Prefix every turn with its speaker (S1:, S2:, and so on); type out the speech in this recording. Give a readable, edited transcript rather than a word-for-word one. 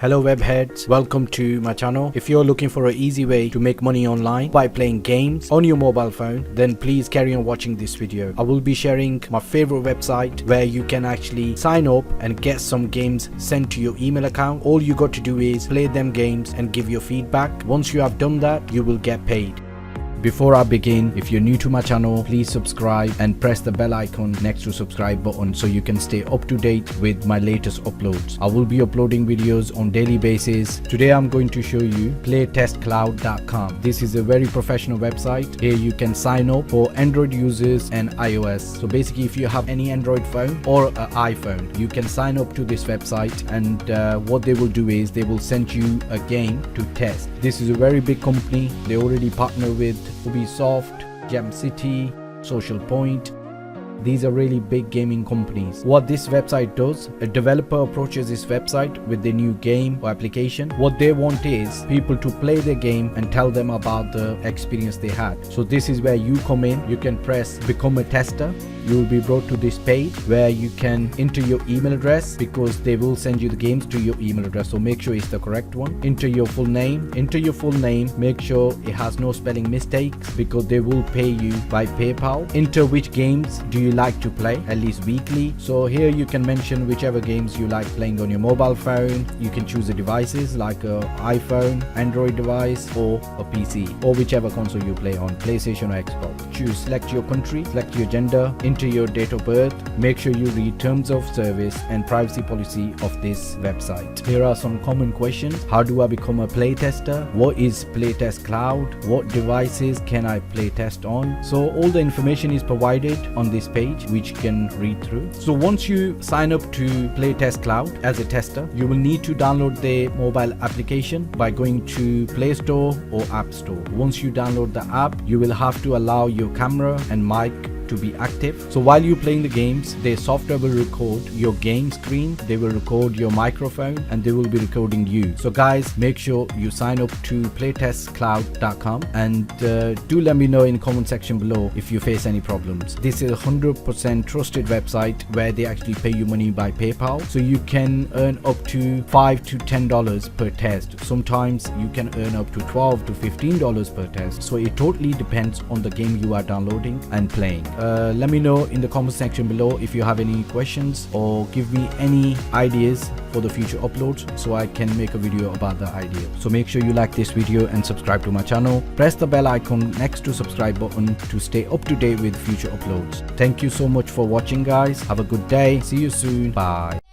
S1: Hello webheads, welcome to my channel. If you're looking for an easy way to make money online by playing games on your mobile phone, then please carry on watching this video. I will be sharing my favorite website where you can actually sign up and get some games sent to your email account. All you got to do is play them games and give your feedback. Once you have done that, you will get paid. Before I begin, if you're new to my channel, please subscribe and press the bell icon next to subscribe button so you can stay up to date with my latest uploads. I will be uploading videos on daily basis. Today I'm going to show you playtestcloud.com. This is a very professional website. Here you can sign up for Android users and iOS. So basically if you have any Android phone or an iPhone, you can sign up to this website, and what they will do is they will send you a game to test. This is a very big company. They already partner with Ubisoft, Gem City, Social Point. These are really big gaming companies. What this website does, a developer approaches this website with their new game or application. What they want is people to play the game and tell them about the experience they had. So this is where you come in. You can press become a tester. You will be brought to this page where you can enter your email address, because they will send you the games to your email address. So make sure it's the correct one. Enter your full name. Make sure it has no spelling mistakes, because they will pay you by PayPal. Enter which games do you like to play, at least weekly. So here you can mention whichever games you like playing on your mobile phone. You can choose the devices like a iPhone, Android device, or a PC, or whichever console you play on, PlayStation or Xbox. Select your country, select your gender, enter your date of birth. Make sure you read terms of service and privacy policy of this website. Here are some common questions. How do I become a playtester? What is Playtest Cloud? What devices can I playtest on? So all the information is provided on this page, which you can read through. So once you sign up to Playtest Cloud as a tester, you will need to download the mobile application by going to Play Store or App Store. Once you download the app, you will have to allow your camera and mic to be active. So while you're playing the games, the software will record your game screen, they will record your microphone, and they will be recording you. So guys, make sure you sign up to playtestcloud.com, and do let me know in the comment section below if you face any problems. This is a 100% trusted website where they actually pay you money by PayPal. So you can earn up to $5 to $10 per test. Sometimes you can earn up to $12 to $15 per test. So it totally depends on the game you are downloading and playing. Let me know in the comment section below if you have any questions, or give me any ideas for the future uploads so I can make a video about the idea. So make sure you like this video and subscribe to my channel. Press the bell icon next to subscribe button to stay up to date with future uploads. Thank you so much for watching guys. Have a good day. See you soon. Bye.